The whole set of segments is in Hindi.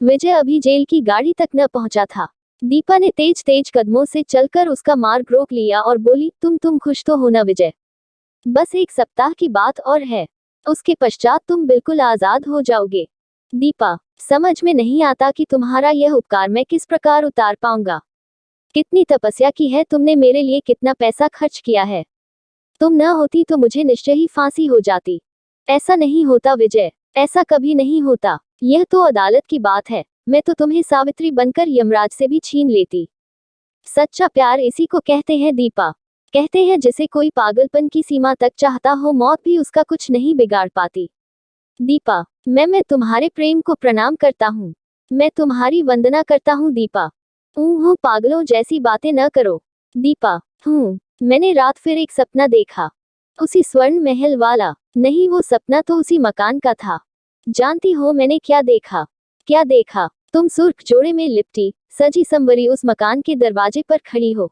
विजय अभी जेल की गाड़ी तक न पहुंचा था। दीपा ने तेज तेज कदमों से चलकर उसका मार्ग रोक लिया और बोली, तुम खुश तो हो ना विजय? बस एक सप्ताह की बात और है, उसके पश्चात तुम बिल्कुल आजाद हो जाओगे। दीपा, समझ में नहीं आता कि तुम्हारा यह उपकार मैं किस प्रकार उतार पाऊंगा। कितनी तपस्या की है तुमने मेरे लिए, कितना पैसा खर्च किया है। तुम न होती तो मुझे निश्चय ही फांसी हो जाती। ऐसा नहीं होता विजय, ऐसा कभी नहीं होता। यह तो अदालत की बात है, मैं तो तुम्हें सावित्री बनकर यमराज से भी छीन लेती। सच्चा प्यार इसी को कहते हैं दीपा। कहते हैं जिसे कोई पागलपन की सीमा तक चाहता हो, मौत भी उसका कुछ नहीं बिगाड़ पाती। दीपा, मैं तुम्हारे प्रेम को प्रणाम करता हूँ। मैं तुम्हारी वंदना करता हूँ दीपा। ऊह, पागलों जैसी बातें न करो। दीपा, मैंने रात फिर एक सपना देखा, उसी स्वर्ण महल वाला। नहीं, वो सपना तो उसी मकान का था। जानती हो मैंने क्या देखा? क्या देखा? तुम सुर्ख जोड़े में लिपटी सजी संवरी उस मकान के दरवाजे पर खड़ी हो।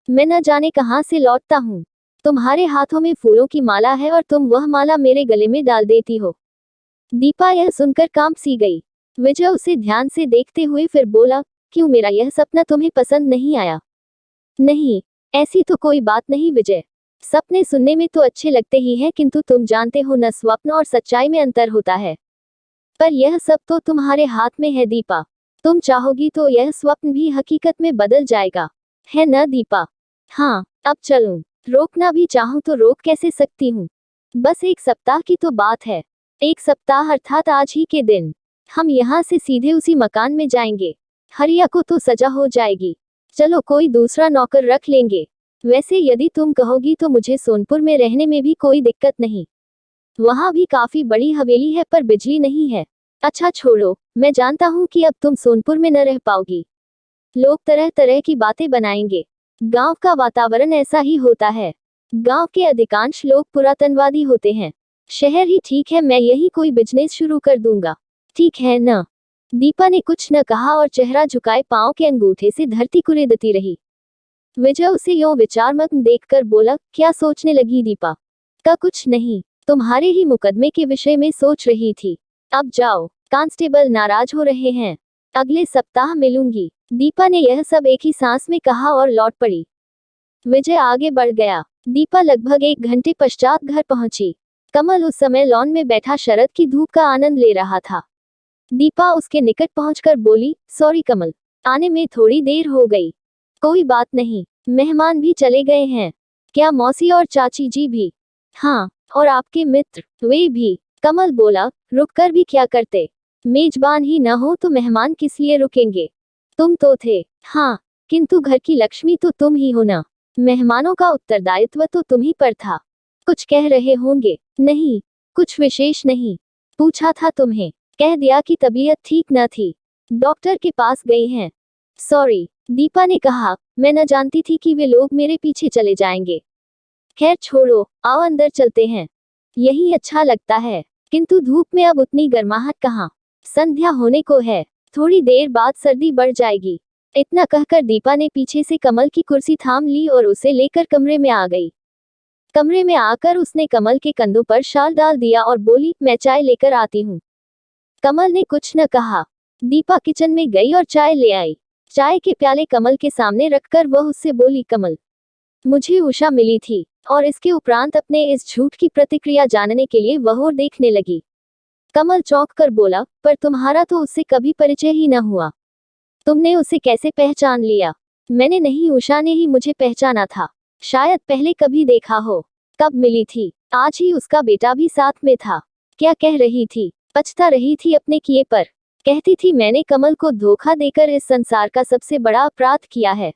मैं न जाने कहां से लौटता हूँ। तुम्हारे हाथों में फूलों की माला है और तुम वह माला मेरे गले में डाल देती हो। दीपा यह सुनकर कांप सी गई। विजय उसे ध्यान से देखते हुए फिर बोला, क्यों, मेरा यह सपना तुम्हें पसंद नहीं आया? नहीं, ऐसी तो कोई बात नहीं विजय। सपने सुनने में तो अच्छे लगते ही हैं, किंतु तुम जानते हो न, स्वप्न और सच्चाई में अंतर होता है। पर यह सब तो तुम्हारे हाथ में है दीपा। तुम चाहोगी तो यह स्वप्न भी हकीकत में बदल जाएगा, है न दीपा? हाँ, अब चलूं? रोकना भी चाहूं तो रोक कैसे सकती हूँ? बस एक सप्ताह की तो बात है। एक सप्ताह अर्थात आज ही के दिन हम यहाँ से सीधे उसी मकान में जाएंगे। हरिया को तो सजा हो जाएगी। चलो, कोई दूसरा नौकर रख लेंगे। वैसे यदि तुम कहोगी तो मुझे सोनपुर में रहने में भी कोई दिक्कत नहीं। वहाँ भी काफी बड़ी हवेली है, पर बिजली नहीं है। अच्छा छोड़ो, मैं जानता हूँ कि अब तुम सोनपुर में न रह पाओगी। लोग तरह तरह की बातें बनाएंगे। गांव का वातावरण ऐसा ही होता है। गांव के अधिकांश लोग पुरातनवादी होते हैं। शहर ही ठीक है, मैं यही कोई बिजनेस शुरू कर दूंगा। ठीक है न? दीपा ने कुछ न कहा और चेहरा झुकाए पांव के अंगूठे से धरती कुरेदती रही। विजय उसे यूं विचारमग्न देखकर बोला, क्या सोचने लगी दीपा? का कुछ नहीं, तुम्हारे ही मुकदमे के विषय में सोच रही थी। अब जाओ, कांस्टेबल नाराज हो रहे हैं। अगले सप्ताह मिलूंगी। दीपा ने यह सब एक ही सांस में कहा और लौट पड़ी। विजय आगे बढ़ गया। दीपा लगभग 1 घंटे पश्चात घर पहुंची। कमल उस समय लॉन में बैठा शरद की धूप का आनंद ले रहा था। दीपा उसके निकट पहुंचकर बोली, सॉरी कमल, आने में थोड़ी देर हो गई। कोई बात नहीं, मेहमान भी चले गए हैं। क्या मौसी और चाची जी भी? हाँ, और आपके मित्र, वे भी। कमल बोला, रुककर भी क्या करते? मेजबान ही न हो तो मेहमान किस लिए रुकेंगे? तुम तो थे। हाँ, किंतु घर की लक्ष्मी तो तुम ही हो ना। मेहमानों का उत्तरदायित्व तो तुम ही पर था। कुछ कह रहे होंगे? नहीं, कुछ विशेष नहीं। पूछा था तुम्हें, कह दिया कि तबीयत ठीक न थी, डॉक्टर के पास गई हैं। सॉरी, दीपा ने कहा, मैं न जानती थी कि वे लोग मेरे पीछे चले जाएंगे। खैर छोड़ो, आओ अंदर चलते हैं। यही अच्छा लगता है, किंतु धूप में अब उतनी गर्माहट कहाँ। संध्या होने को है, थोड़ी देर बाद सर्दी बढ़ जाएगी। इतना कहकर दीपा ने पीछे से कमल की कुर्सी थाम ली और उसे लेकर कमरे में आ गई। कमरे में आकर उसने कमल के कंधों पर शाल डाल दिया और बोली, मैं चाय लेकर आती हूँ। कमल ने कुछ न कहा। दीपा किचन में गई और चाय ले आई। चाय के प्याले कमल के सामने रखकर वह उससे बोली, कमल, मुझे उषा मिली थी। और इसके उपरांत अपने इस झूठ की प्रतिक्रिया जानने के लिए वह और देखने लगी। कमल चौंक कर बोला, पर तुम्हारा तो उससे कभी परिचय ही न हुआ। तुमने उसे कैसे पहचान लिया? मैंने नहीं, उषा ने ही मुझे पहचाना था। शायद पहले कभी देखा हो। कब मिली थी? आज ही उसका बेटा भी साथ में था। क्या कह रही थी? पछता रही थी अपने किए पर। कहती थी, मैंने कमल को धोखा देकर इस संसार का सबसे बड़ा अपराध किया है।